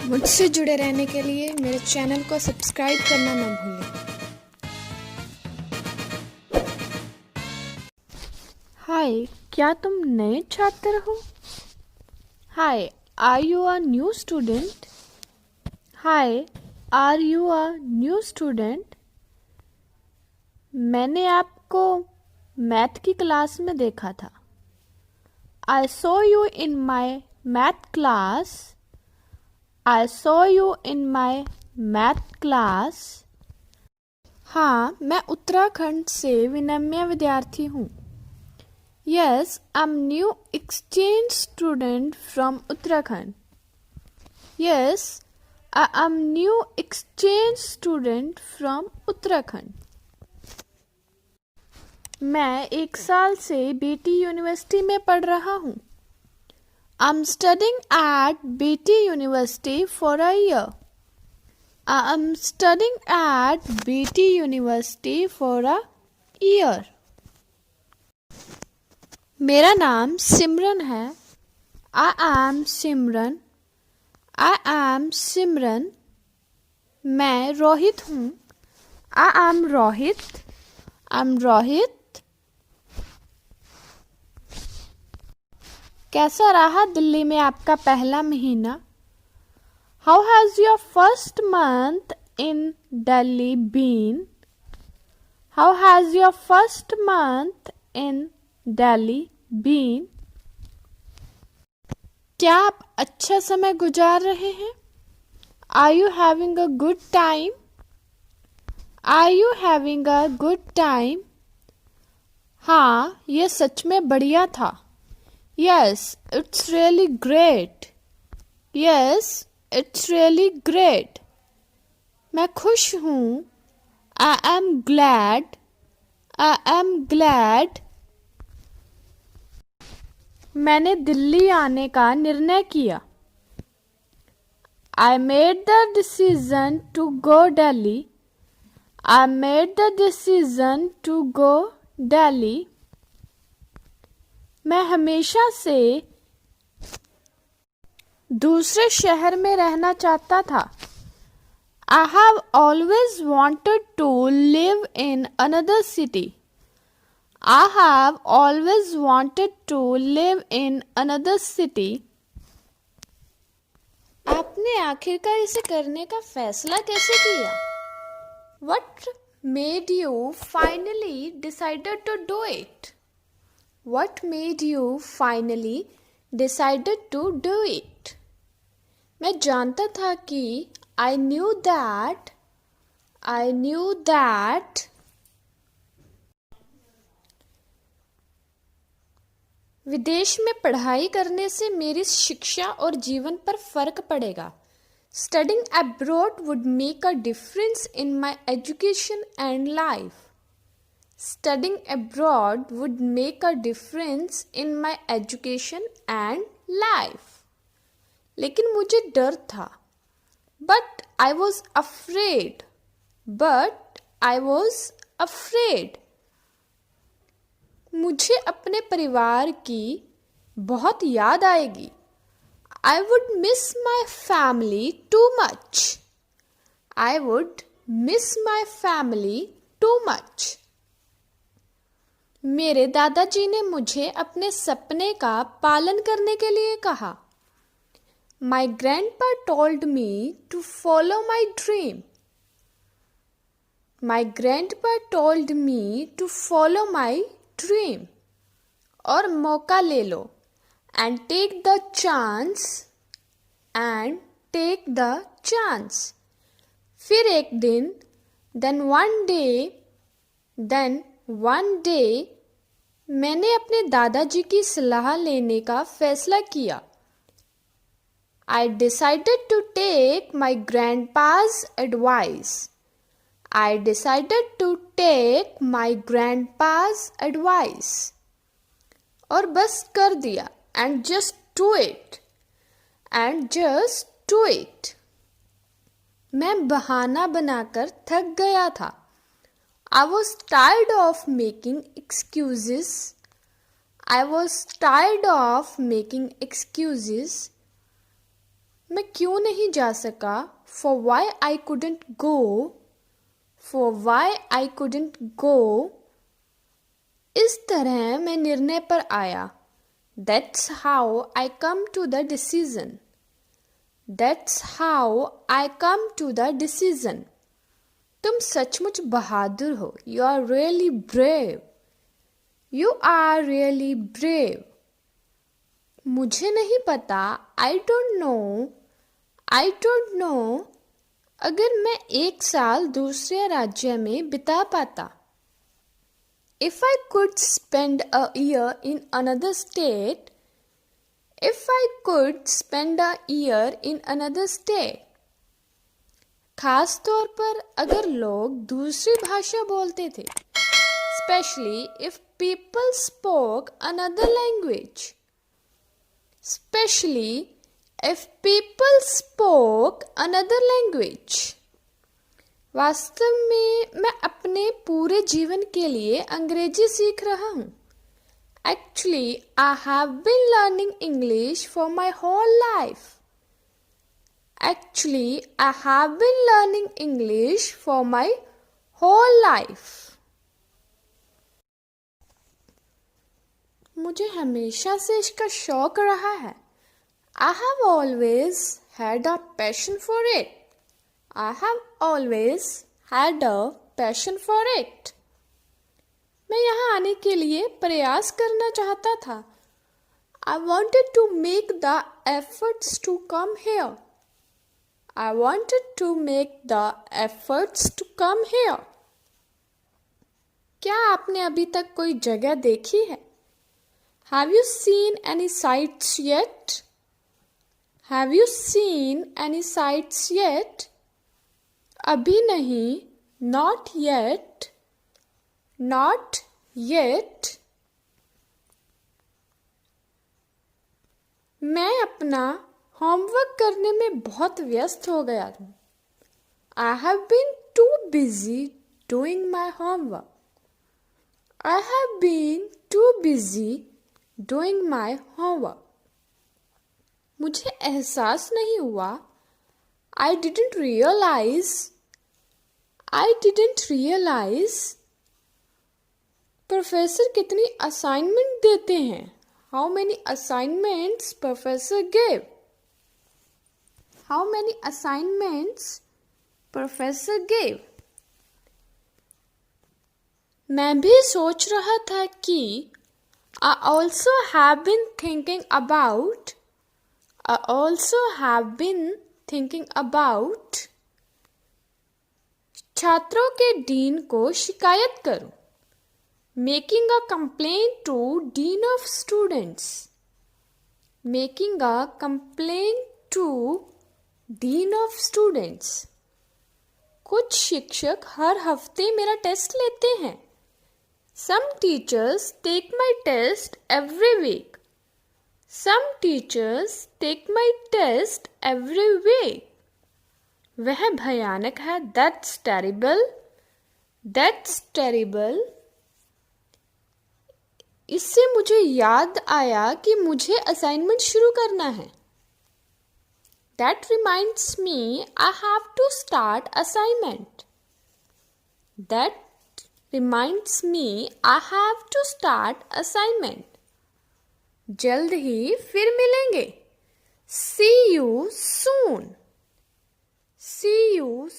मुझसे जुड़े रहने के लिए मेरे चैनल को सब्सक्राइब करना न भूलें। हाय, क्या तुम नए छात्र हो? Hi, are you a new student? Hi, are you a new student? मैंने आपको मैथ की क्लास में देखा था। I saw you in my math class. I saw you in my math class. हाँ, मैं उत्तराखंड से विनम्य विद्यार्थी हूँ। Yes, I'm new exchange student from Uttarakhand. Yes, I am new exchange student from Uttarakhand. मैं 1 साल से बीटी यूनिवर्सिटी में पढ़ रहा हूँ. I'm studying at BT University for a year. I am studying at BT University for a year. मेरा नाम सिमरन है. I am Simran. I am सिमरन. मैं रोहित हूँ. I am Rohit. I'm Rohit. कैसा रहा दिल्ली में आपका पहला महीना? How has your first month in Delhi been? How has your first month in Delhi been? क्या आप अच्छा समय गुजार रहे हैं? Are you having a good time? Are you having a good time? हाँ, ये सच में बढ़िया था. Yes, it's really great. Yes, it's really great. मैं खुश हूँ. I am glad. I am glad. मैंने दिल्ली आने का निर्णय किया. I made the decision to go Delhi. I made the decision to go Delhi. मैं हमेशा से दूसरे शहर में रहना चाहता था. I have always wanted to live in another city. I have always wanted to live in another city. आपने आखिरकार इसे करने का फैसला कैसे किया? What made you finally decided to do it? What made you finally decided to do it? मैं जानता था कि I knew that विदेश में पढ़ाई करने से मेरी शिक्षा और जीवन पर फर्क पड़ेगा. Studying abroad would make a difference in my education and life. Studying abroad would make a difference in my education and life. लेकिन मुझे डर था. But I was afraid. मुझे अपने परिवार की बहुत याद आएगी. I would miss my family too much. I would miss my family too much. मेरे दादाजी ने मुझे अपने सपने का पालन करने के लिए कहा. My grandpa told me to follow my dream. My grandpa told me to follow my dream. और मौका ले लो. And take the chance. And take the chance. फिर एक दिन. Then one day मैंने अपने दादाजी की सलाह लेने का फैसला किया. I decided to take my grandpa's advice. I decided to take my grandpa's advice. और बस कर दिया. And just do it. And just do it. मैं बहाना बनाकर थक गया था. I was tired of making excuses. I was tired of making excuses. मैं क्यों नहीं जा सका, for why I couldn't go, for why I couldn't go. इस तरह मैं निर्णय पर आया, that's how I come to the decision, that's how I come to the decision. तुम सचमुच बहादुर हो, you are really brave, you are really brave. मुझे नहीं पता, I don't know, I don't know. अगर मैं 1 साल दूसरे राज्य में बिता पाता, if I could spend a year in another state, if I could spend a year in another state. खास तौर पर अगर लोग दूसरी भाषा बोलते थे, especially if people spoke another language, especially if people spoke another language. वास्तव में मैं अपने पूरे जीवन के लिए अंग्रेजी सीख रहा हूँ. Actually, I have been learning English for my whole life. Actually, I have been learning English for my whole life. मुझे हमेशा से इसका शौक रहा है. I have always had a passion for it. I have always had a passion for it. मैं यहाँ आने के लिए प्रयास करना चाहता था. I wanted to make the efforts to come here. I wanted to make the efforts to come here. क्या आपने अभी तक कोई जगह देखी है? Have you seen any sights yet? Have you seen any sights yet? अभी नहीं, not yet, not yet. मैं अपना होमवर्क करने में बहुत व्यस्त हो गया हूँ. I have been too busy doing my homework. I have been too busy doing my homework. मुझे एहसास नहीं हुआ. I didn't realize. I didn't realize. Professor कितनी असाइनमेंट देते हैं? How many assignments professor gave? How many assignments professor gave? मैं भी सोच रहा था कि I also have been thinking about. I also have been thinking about. छात्रों के डीन को शिकायत करो. Making a complaint to dean of students. Making a complaint to dean of students. कुछ शिक्षक हर हफ्ते मेरा टेस्ट लेते हैं. Some teachers take my test every week. Some teachers take my test every week. वह भयानक है. That's terrible. That's terrible. इससे मुझे याद आया कि मुझे असाइनमेंट शुरू करना है. That reminds me I have to start assignment. That reminds me I have to start assignment. जल्द ही फिर मिलेंगे. See you soon. See you